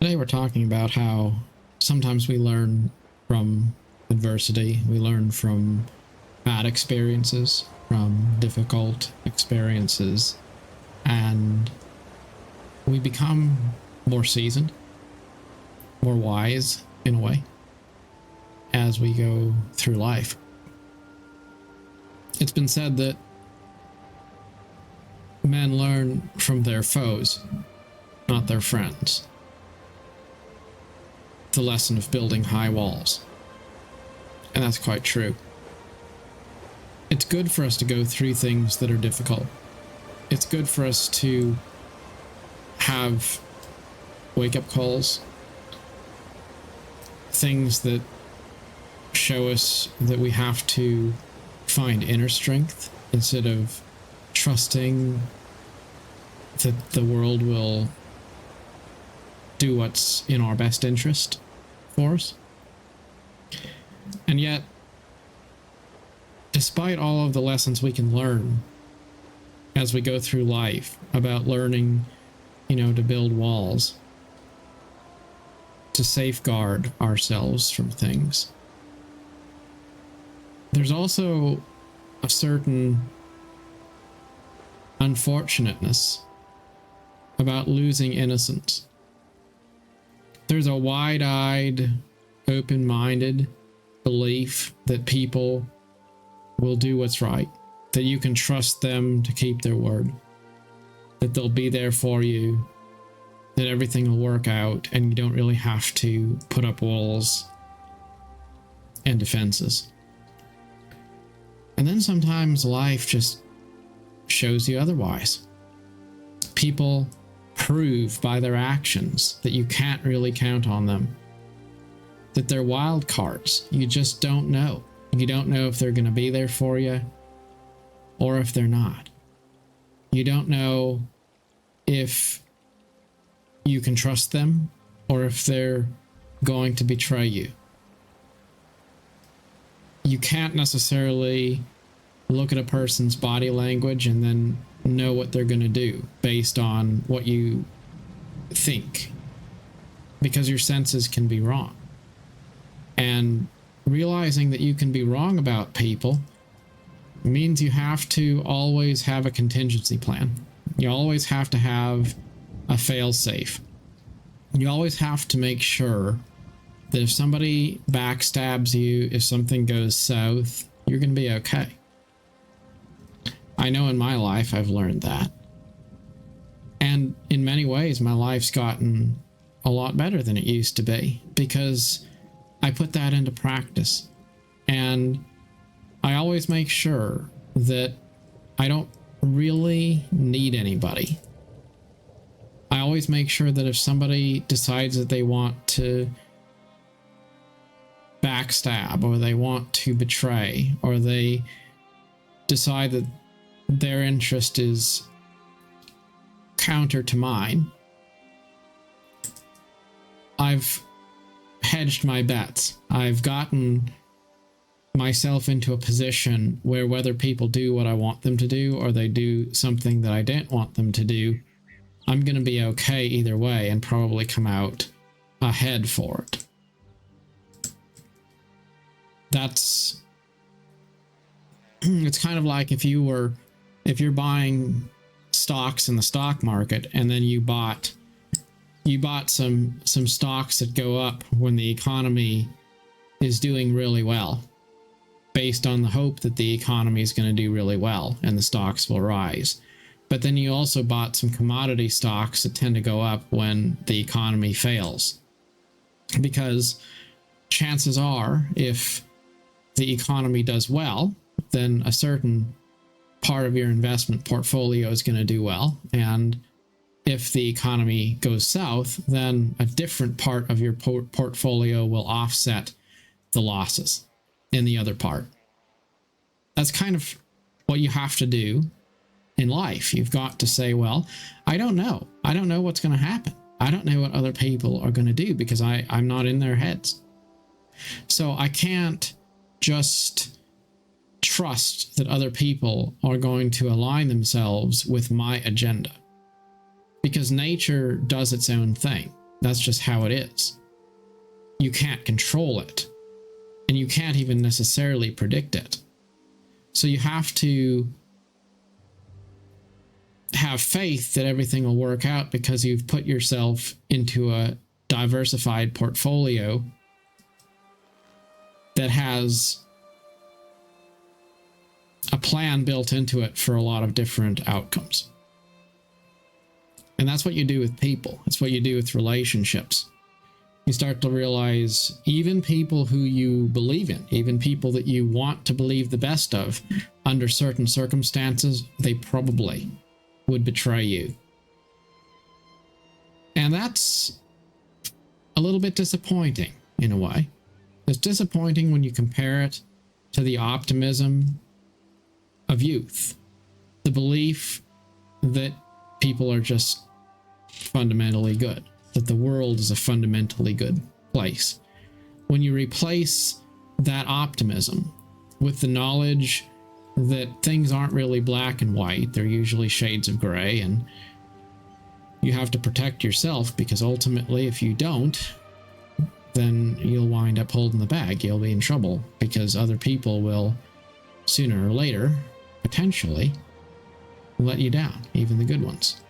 Today we're talking about how sometimes we learn from adversity, we learn from bad experiences, from difficult experiences, and we become more seasoned, more wise in a way as we go through life. It's been said that men learn from their foes, not their friends. The lesson of building high walls. And that's quite true. It's good for us to go through things that are difficult. It's good for us to have wake-up calls, things that show us that we have to find inner strength instead of trusting that the world will do what's in our best interest for us. And yet, despite all of the lessons we can learn as we go through life about learning, to build walls, to safeguard ourselves from things, there's also a certain unfortunateness about losing innocence. There's a wide-eyed, open-minded belief that people will do what's right, that you can trust them to keep their word, that they'll be there for you, that everything will work out, and you don't really have to put up walls and defenses. And then sometimes life just shows you otherwise. People prove by their actions that you can't really count on them, that they're wild cards. You just don't know. You don't know if they're going to be there for you or if they're not. You don't know if you can trust them or if they're going to betray you. You can't necessarily look at a person's body language and then know what they're going to do based on what you think, because your senses can be wrong. And realizing that you can be wrong about people means you have to always have a contingency plan. You always have to have a fail-safe. You always have to make sure that if somebody backstabs you, if something goes south, you're going to be okay. I know in my life I've learned that. And in many ways, my life's gotten a lot better than it used to be because I put that into practice. And I always make sure that I don't really need anybody. I always make sure that if somebody decides that they want to backstab or they want to betray or they decide that their interest is counter to mine, I've hedged my bets. I've gotten myself into a position where whether people do what I want them to do or they do something that I don't want them to do, I'm going to be okay either way and probably come out ahead for it. It's kind of like if you're buying stocks in the stock market and then you bought some stocks that go up when the economy is doing really well, based on the hope that the economy is going to do really well and the stocks will rise. But then you also bought some commodity stocks that tend to go up when the economy fails, because chances are if the economy does well, then a certain part of your investment portfolio is going to do well. And if the economy goes south, then a different part of your portfolio will offset the losses in the other part. That's kind of what you have to do in life. You've got to say, well, I don't know. I don't know what's going to happen. I don't know what other people are going to do because I'm not in their heads. So I can't just trust that other people are going to align themselves with my agenda, because nature does its own thing. That's just how it is. You can't control it, and you can't even necessarily predict it. So you have to have faith that everything will work out because you've put yourself into a diversified portfolio that has a plan built into it for a lot of different outcomes. And that's what you do with people. It's what you do with relationships. You start to realize even people who you believe in, even people that you want to believe the best of, under certain circumstances, they probably would betray you. And that's a little bit disappointing in a way. It's disappointing when you compare it to the optimism of youth, the belief that people are just fundamentally good, that the world is a fundamentally good place. When you replace that optimism with the knowledge that things aren't really black and white, they're usually shades of gray, and you have to protect yourself, because ultimately if you don't, then you'll wind up holding the bag. You'll be in trouble because other people will sooner or later potentially let you down, even the good ones.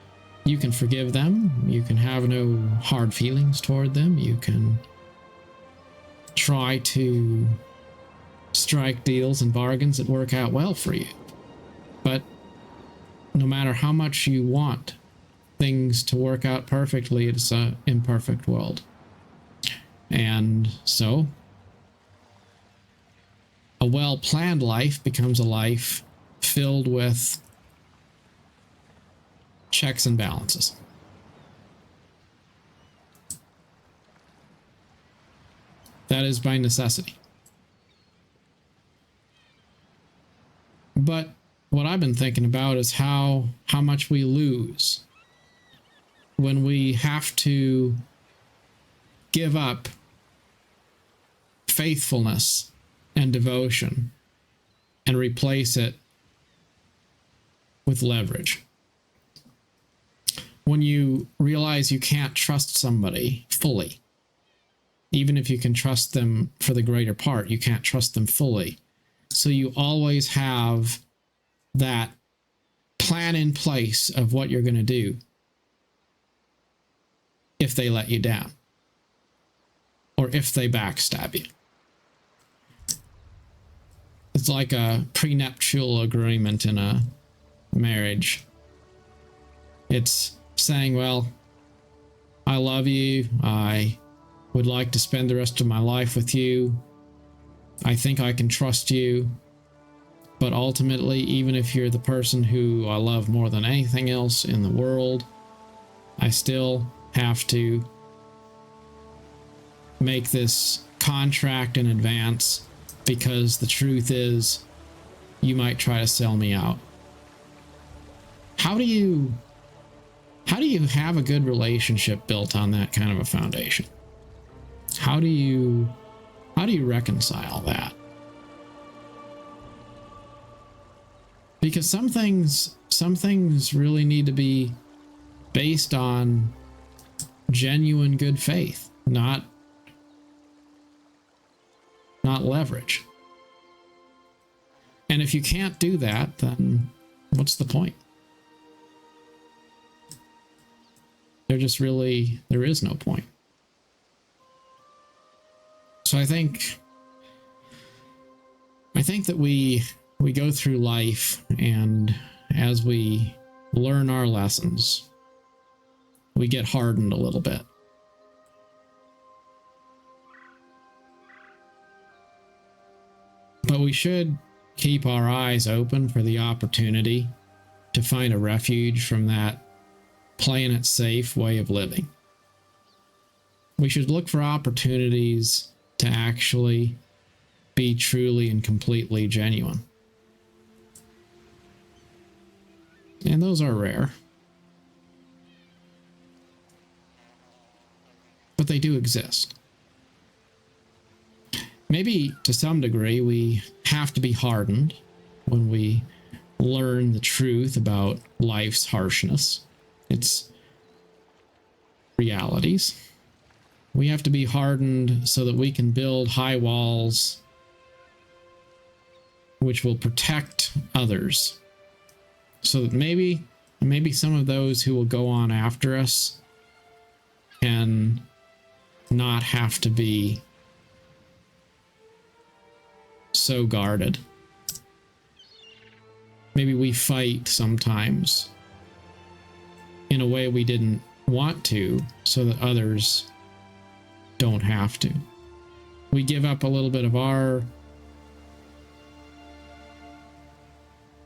You can forgive them, you can have no hard feelings toward them, you can try to strike deals and bargains that work out well for you. But no matter how much you want things to work out perfectly, it's an imperfect world. And so a well-planned life becomes a life filled with checks and balances. That is by necessity. But what I've been thinking about is how much we lose when we have to give up faithfulness and devotion and replace it with leverage. When you realize you can't trust somebody fully, even if you can trust them for the greater part, you can't trust them fully. So you always have that plan in place of what you're going to do if they let you down or if they backstab you. It's like a prenuptial agreement in a marriage. It's saying, well, I love you. I would like to spend the rest of my life with you. I think I can trust you. But ultimately, even if you're the person who I love more than anything else in the world, I still have to make this contract in advance, because the truth is you might try to sell me out. How do you have a good relationship built on that kind of a foundation? How do you reconcile that? Because some things really need to be based on genuine good faith, not leverage. And if you can't do that, then what's the point? There is no point. So I think that we go through life, and as we learn our lessons, we get hardened a little bit. But we should keep our eyes open for the opportunity to find a refuge from that playing it safe way of living. We should look for opportunities to actually be truly and completely genuine. And those are rare. But they do exist. Maybe to some degree we have to be hardened when we learn the truth about life's harshness, its realities. We have to be hardened so that we can build high walls which will protect others. So that maybe some of those who will go on after us can not have to be so guarded. Maybe we fight sometimes in a way we didn't want to, so that others don't have to. We give up a little bit of our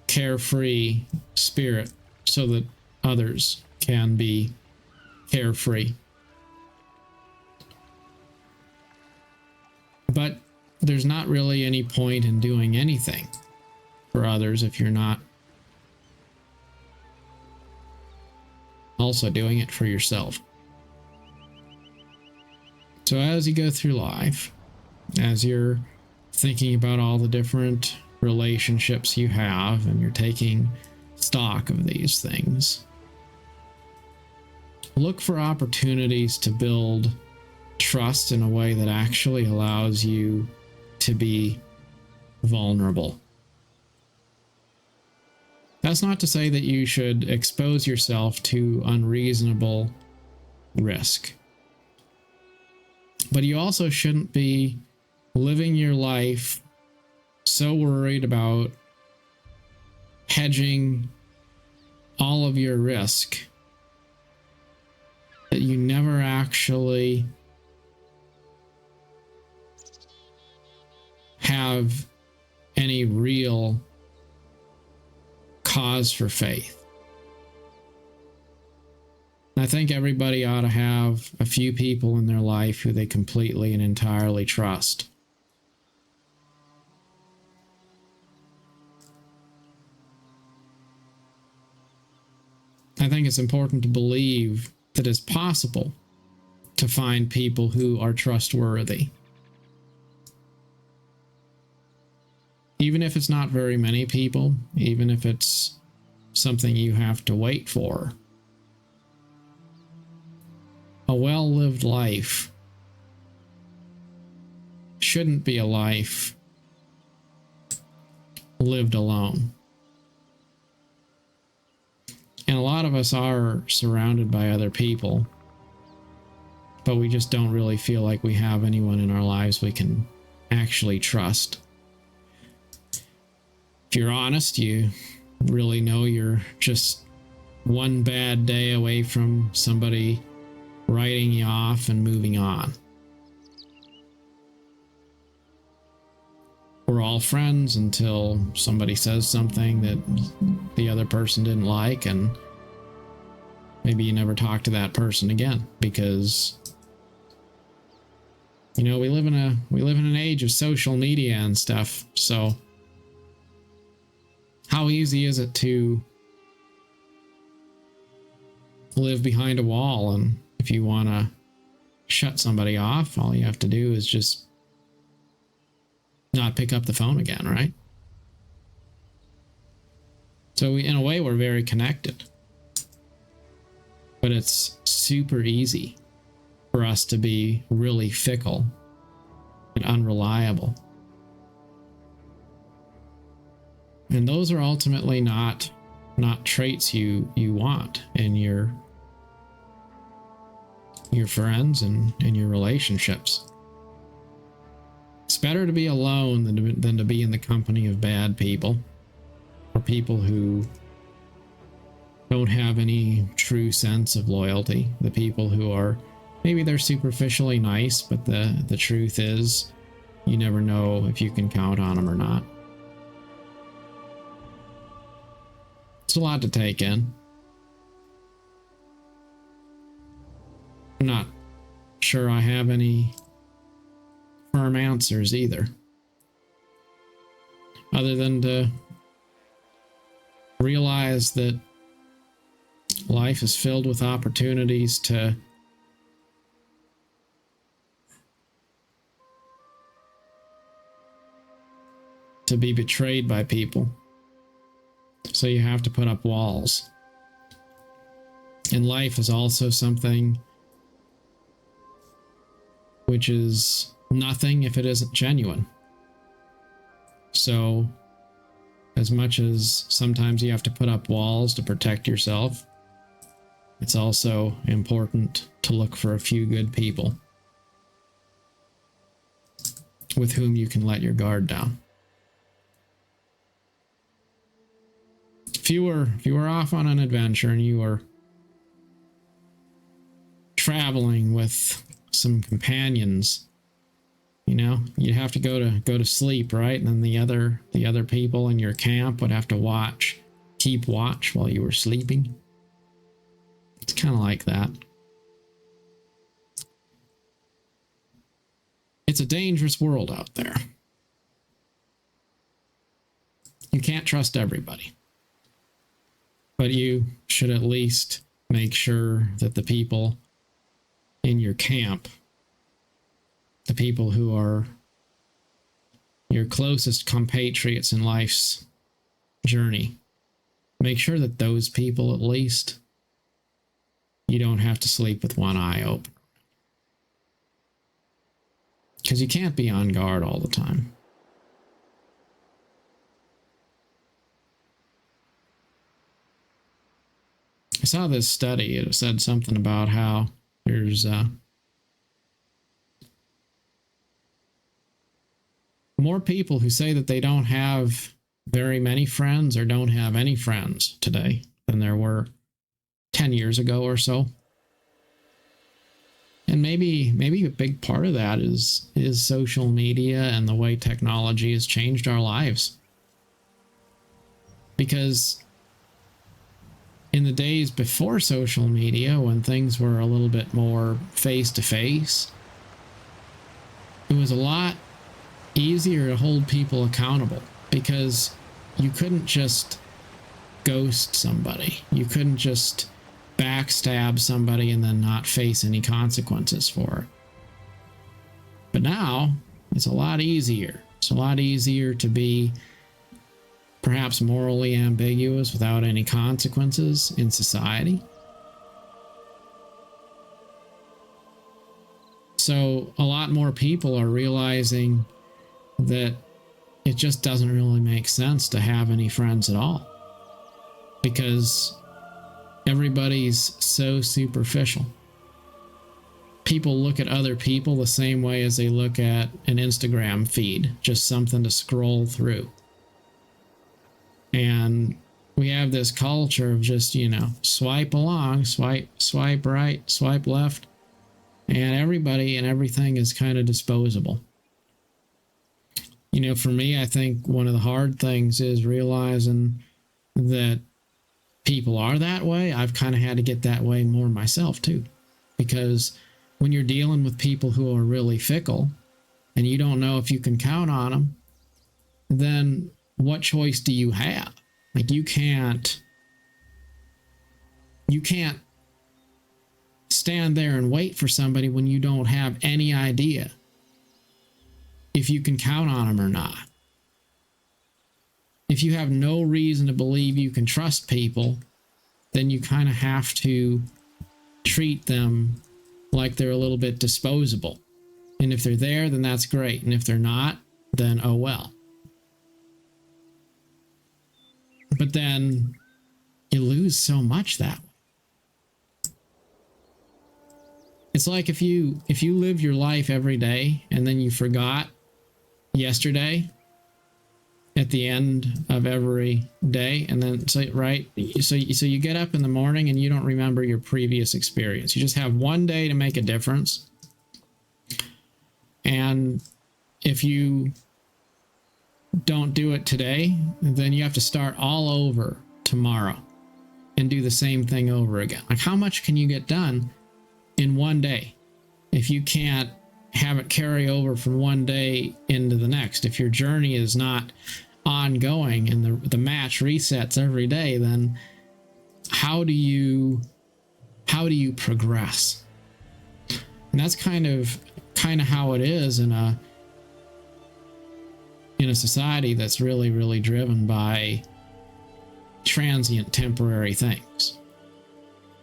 carefree spirit so that others can be carefree. But there's not really any point in doing anything for others if you're not also doing it for yourself. So as you go through life, as you're thinking about all the different relationships you have and you're taking stock of these things, look for opportunities to build trust in a way that actually allows you to be vulnerable. That's not to say that you should expose yourself to unreasonable risk, but you also shouldn't be living your life so worried about hedging all of your risk that you never actually have any real cause for faith. I think everybody ought to have a few people in their life who they completely and entirely trust. I think it's important to believe that it's possible to find people who are trustworthy. Even if it's not very many people, even if it's something you have to wait for. A well-lived life shouldn't be a life lived alone. And a lot of us are surrounded by other people, but we just don't really feel like we have anyone in our lives we can actually trust. If you're honest, you really know you're just one bad day away from somebody writing you off and moving on. We're all friends until somebody says something that the other person didn't like, and maybe you never talk to that person again because, you know, we live in an age of social media and stuff. So how easy is it to live behind a wall? And if you want to shut somebody off, all you have to do is just not pick up the phone again, right? So in a way, we're very connected. But it's super easy for us to be really fickle and unreliable. And those are ultimately not traits you want in your friends and your relationships. It's better to be alone than to be in the company of bad people, or people who don't have any true sense of loyalty. The people who are, maybe they're superficially nice, but the truth is you never know if you can count on them or not. It's a lot to take in. I'm not sure I have any firm answers either, other than to realize that life is filled with opportunities to be betrayed by people. So you have to put up walls. And life is also something which is nothing if it isn't genuine. So, as much as sometimes you have to put up walls to protect yourself, it's also important to look for a few good people with whom you can let your guard down. If you were off on an adventure and you were traveling with some companions, you know, you'd have to go to sleep, right? And then the other people in your camp would have to keep watch while you were sleeping. It's kind of like that. It's a dangerous world out there. You can't trust everybody. But you should at least make sure that the people in your camp, the people who are your closest compatriots in life's journey, make sure that those people, at least, you don't have to sleep with one eye open. Because you can't be on guard all the time. I saw this study. It said something about how there's more people who say that they don't have very many friends or don't have any friends today than there were 10 years ago or so. And maybe a big part of that is social media and the way technology has changed our lives. Because in the days before social media, when things were a little bit more face-to-face, it was a lot easier to hold people accountable because you couldn't just ghost somebody. You couldn't just backstab somebody and then not face any consequences for it. But now, it's a lot easier. It's a lot easier to be perhaps morally ambiguous without any consequences in society. So a lot more people are realizing that it just doesn't really make sense to have any friends at all, because everybody's so superficial. People look at other people the same way as they look at an Instagram feed, just something to scroll through. And we have this culture of just, swipe along, swipe right, swipe left, and everybody and everything is kind of disposable. For me, I think one of the hard things is realizing that people are that way. I've kind of had to get that way more myself too, because when you're dealing with people who are really fickle and you don't know if you can count on them, then what choice do you have? Like, you can't stand there and wait for somebody when you don't have any idea if you can count on them or not. If you have no reason to believe you can trust people, then you kind of have to treat them like they're a little bit disposable. And if they're there, then that's great. And if they're not, then oh well. But then you lose so much that way. It's like if you live your life every day and then you forgot yesterday at the end of every day, and then so you get up in the morning and you don't remember your previous experience. You just have one day to make a difference. And if you don't do it today, then you have to start all over tomorrow and do the same thing over again. Like, how much can you get done in one day if you can't have it carry over from one day into the next? If your journey is not ongoing and the match resets every day, then how do you progress? And that's kind of how it is in a society that's really, really driven by transient, temporary things.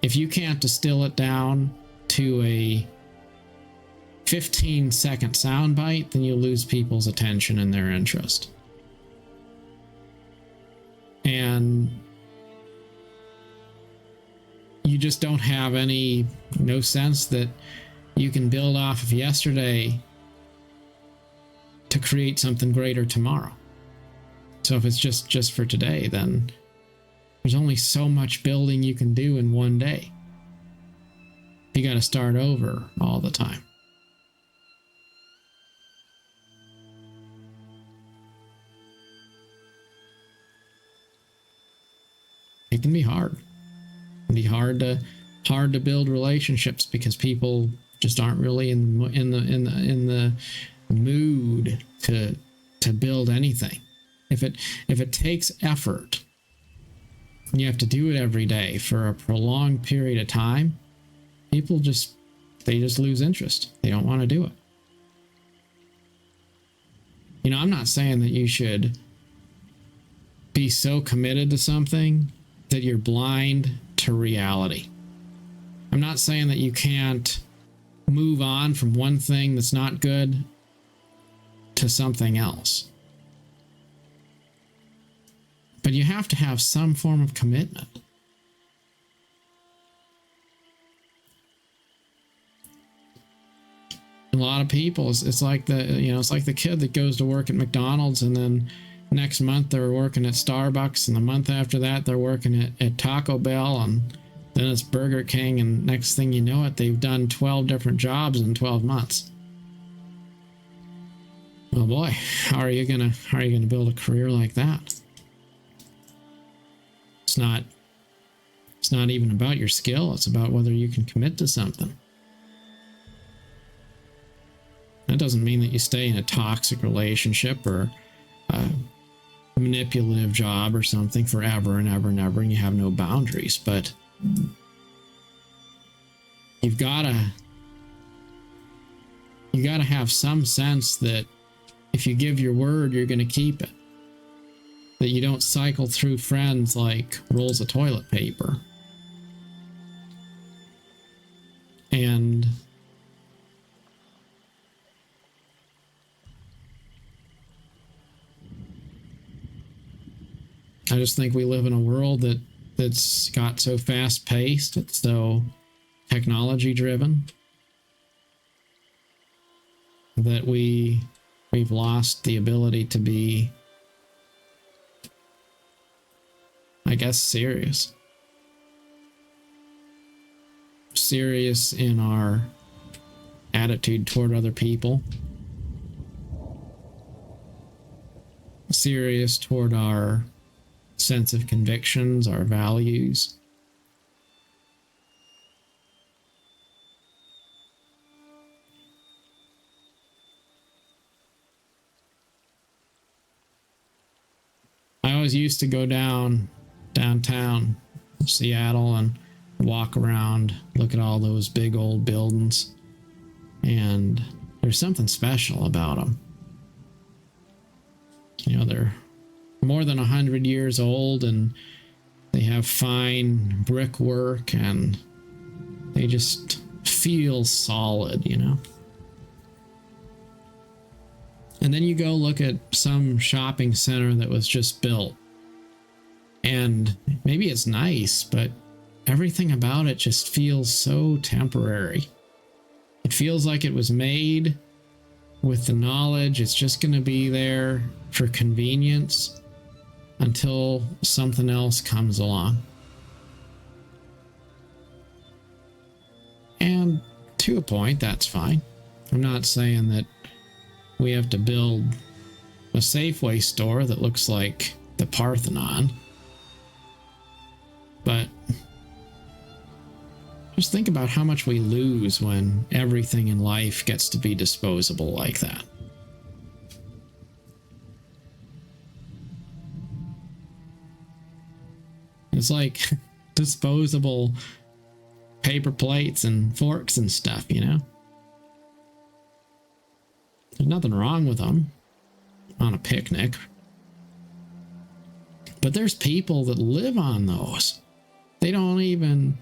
If you can't distill it down to a 15-second soundbite, then you lose people's attention and their interest. And you just don't have no sense that you can build off of yesterday to create something greater tomorrow. So if it's just for today, then there's only so much building you can do in one day. You got to start over all the time. It can be hard. It can be hard to build relationships because people just aren't really in the mood to build anything. If it takes effort, you have to do it every day for a prolonged period of time, people just lose interest. They don't want to do it. You know, I'm not saying that you should be so committed to something that you're blind to reality. I'm not saying that you can't move on from one thing that's not good to something else. But you have to have some form of commitment. A lot of people, it's like the kid that goes to work at McDonald's and then next month they're working at Starbucks, and the month after that they're working at Taco Bell, and then it's Burger King, and next thing you know it, they've done 12 different jobs in 12 months. Oh boy, how are you gonna build a career like that? It's not even about your skill, it's about whether you can commit to something. That doesn't mean that you stay in a toxic relationship or a manipulative job or something forever and ever and ever, and you have no boundaries, but you gotta have some sense that if you give your word, you're gonna keep it. That you don't cycle through friends like rolls of toilet paper. And I just think we live in a world that's got so fast paced, it's so technology driven, that we've lost the ability to be, I guess, serious. Serious in our attitude toward other people. Serious toward our sense of convictions, our values. I always used to go downtown Seattle and walk around, look at all those big old buildings, and there's something special about them. You know, they're more than 100 years old, and they have fine brickwork, and they just feel solid, you know. And then you go look at some shopping center that was just built, and maybe it's nice, but everything about it just feels so temporary. It feels like it was made with the knowledge it's just going to be there for convenience until something else comes along. And to a point, that's fine. I'm not saying that we have to build a Safeway store that looks like the Parthenon. But just think about how much we lose when everything in life gets to be disposable like that. It's like disposable paper plates and forks and stuff, you know? There's nothing wrong with them on a picnic. But there's people that live on those. They don't even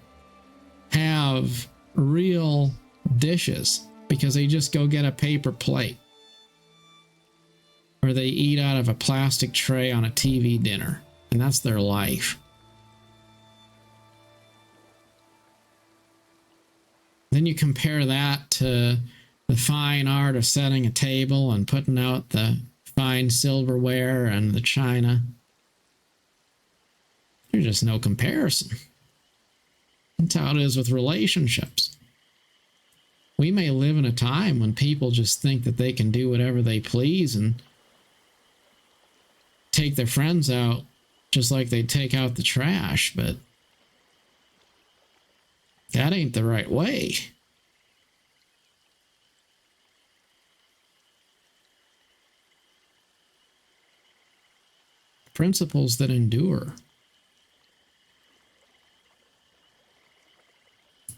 have real dishes. because they just go get a paper plate, or they eat out of a plastic tray on a TV dinner, and that's their life. Then you compare that to the fine art of setting a table and putting out the fine silverware and the china. There's just no comparison. That's how it is with relationships. We may live in a time when people just think that they can do whatever they please and take their friends out just like they take out the trash, but that ain't the right way. Principles that endure.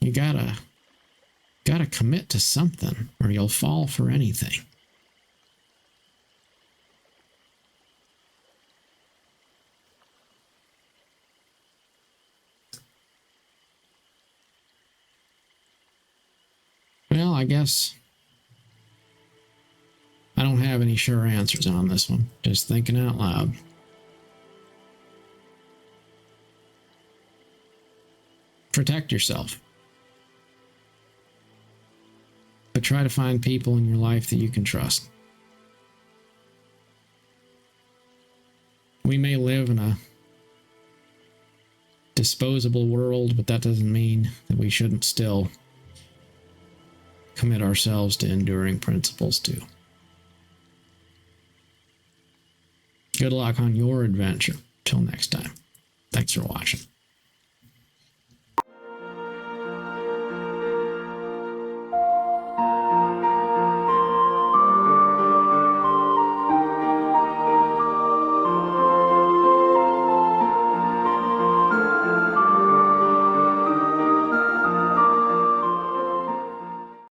You gotta commit to something or you'll fall for anything. Well, I guess I don't have any sure answers on this one. Just thinking out loud. Protect yourself. But try to find people in your life that you can trust. We may live in a disposable world, but that doesn't mean that we shouldn't still commit ourselves to enduring principles too. Good luck on your adventure. Till next time. Thanks for watching.